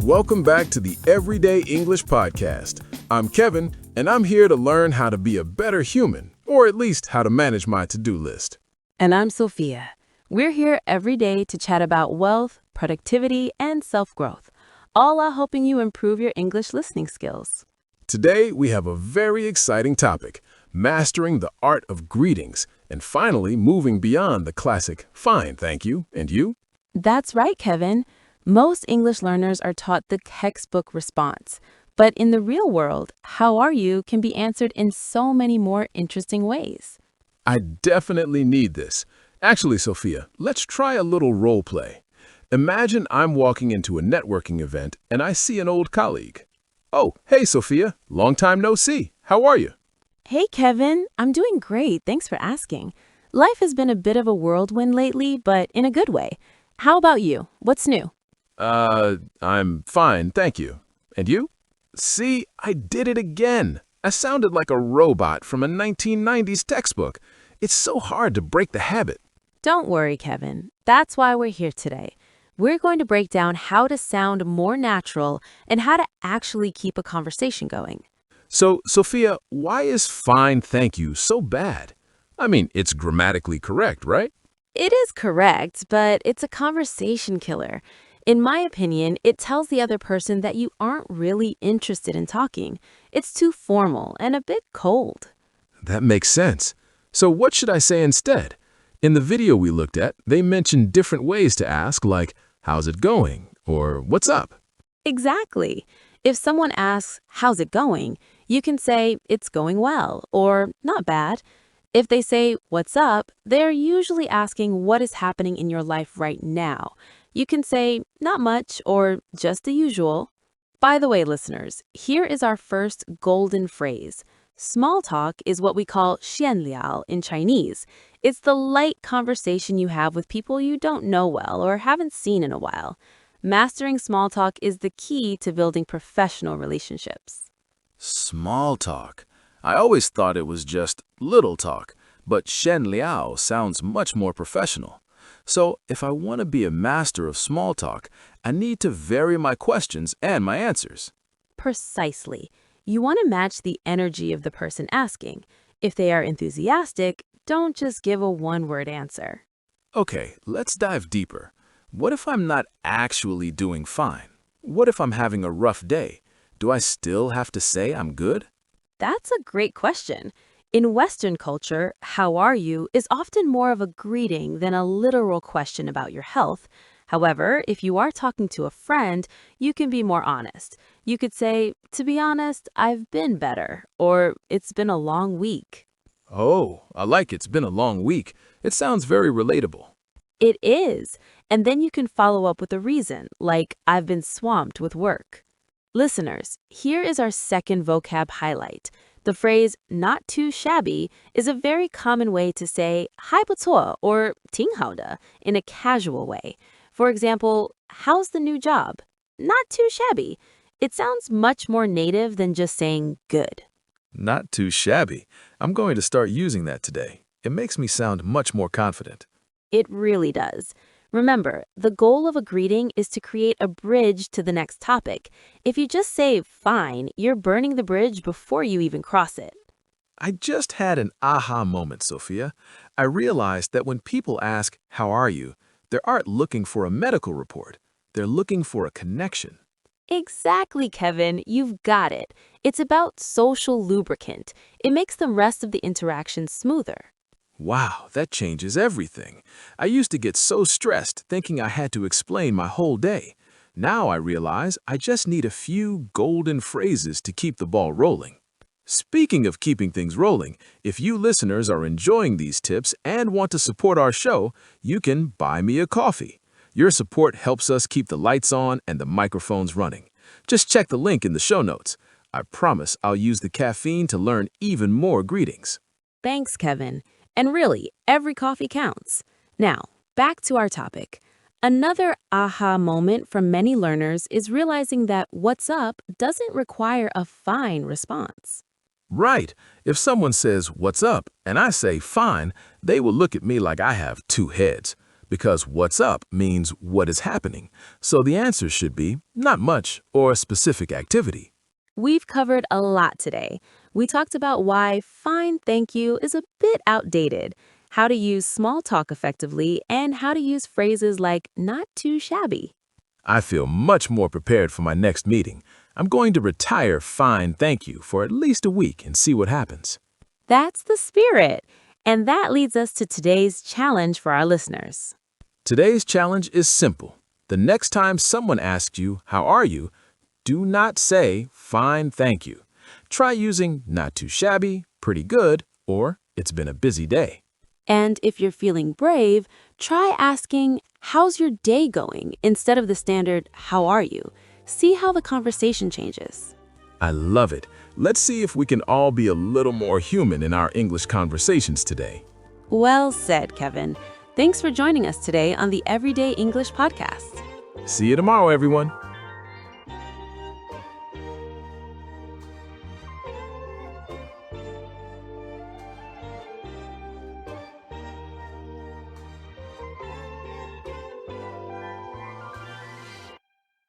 welcome back to the Everyday English Podcast. I'm Kevin, and I'm here to learn how to be a better human, or at least how to manage my to-do list. And I'm Sophia. We're here every day to chat about wealth, productivity, and self-growth, all while helping you improve your English listening skills. Today, we have a very exciting topic, mastering the art of greetings, and finally moving beyond the classic, fine, thank you, and you? That's right, Kevin. Most English learners are taught the textbook response, but in the real world, how are you can be answered in so many more interesting ways. I definitely need this. Actually, Sophia, let's try a little role play. Imagine I'm walking into a networking event and I see an old colleague. Oh, hey, Sophia. Long time no see. How are you? Hey, Kevin. I'm doing great. Thanks for asking. Life has been a bit of a whirlwind lately, but in a good way. How about you? What's new? I'm fine, thank you. And you? See, I did it again. I sounded like a robot from a 1990s textbook. It's so hard to break the habit. Don't worry, Kevin. That's why we're here today. We're going to break down how to sound more natural and how to actually keep a conversation going. So, Sophia, why is fine, thank you so bad? I mean, it's grammatically correct, right? It is correct, but it's a conversation killer. In my opinion, it tells the other person that you aren't really interested in talking. It's too formal and a bit cold. That makes sense. So what should I say instead? In the video we looked at, they mentioned different ways to ask, like, how's it going? Or what's up? Exactly. If someone asks, how's it going? You can say, it's going well, or not bad. If they say, what's up? They're usually asking what is happening in your life right now. You can say, not much, or just the usual. By the way, listeners, here is our first golden phrase. Small talk is what we call 闲聊 in Chinese. It's the light conversation you have with people you don't know well or haven't seen in a while. Mastering small talk is the key to building professional relationships. Small talk. I always thought it was just little talk, but 闲聊 sounds much more professional. So, if I want to be a master of small talk, I need to vary my questions and my answers. Precisely. You want to match the energy of the person asking. If they are enthusiastic, don't just give a one-word answer. Okay, let's dive deeper. What if I'm not actually doing fine? What if I'm having a rough day? Do I still have to say I'm good? That's a great question. In Western culture, how are you is often more of a greeting than a literal question about your health. However, if you are talking to a friend, you can be more honest. You could say, to be honest, I've been better, or it's been a long week. Oh, I like it's been a long week. It sounds very relatable. It is. And then you can follow up with a reason, like, I've been swamped with work. Listeners, here is our second vocab highlight. The phrase not too shabby is a very common way to say 还不错 or 挺好的 in a casual way. For example, how's the new job? Not too shabby. It sounds much more native than just saying good. Not too shabby. I'm going to start using that today. It makes me sound much more confident. It really does. Remember, the goal of a greeting is to create a bridge to the next topic. If you just say fine, you're burning the bridge before you even cross it. I just had an aha moment, Sophia. I realized that when people ask, how are you, they aren't looking for a medical report. They're looking for a connection. Exactly, Kevin. You've got it. It's about social lubricant. It makes the rest of the interaction smoother. Wow, that changes everything. I used to get so stressed thinking I had to explain my whole day. Now I realize I just need a few golden phrases to keep the ball rolling. Speaking of keeping things rolling, if you listeners are enjoying these tips and want to support our show, you can buy me a coffee. Your support helps us keep the lights on and the microphones running. Just check the link in the show notes. I promise I'll use the caffeine to learn even more greetings. Thanks, Kevin. And really, every coffee counts. Now, back to our topic. Another aha moment for many learners is realizing that what's up doesn't require a fine response. Right. If someone says, what's up, and I say fine, they will look at me like I have two heads. because what's up means what is happening, so the answer should be not much or a specific activity. We've covered a lot today. We talked about why fine thank you is a bit outdated, how to use small talk effectively, and how to use phrases like not too shabby. I feel much more prepared for my next meeting. I'm going to retire fine thank you for at least a week and see what happens. That's the spirit. And that leads us to today's challenge for our listeners. Today's challenge is simple. The next time someone asks you, "How are you?" do not say, "Fine, thank you." Try using "not too shabby," "pretty good," or "it's been a busy day." And if you're feeling brave, try asking, "How's your day going?" instead of the standard, "How are you?" See how the conversation changes. I love it. Let's see if we can all be a little more human in our English conversations today. Well said, Kevin. Thanks for joining us today on the Everyday English Podcast. See you tomorrow, everyone.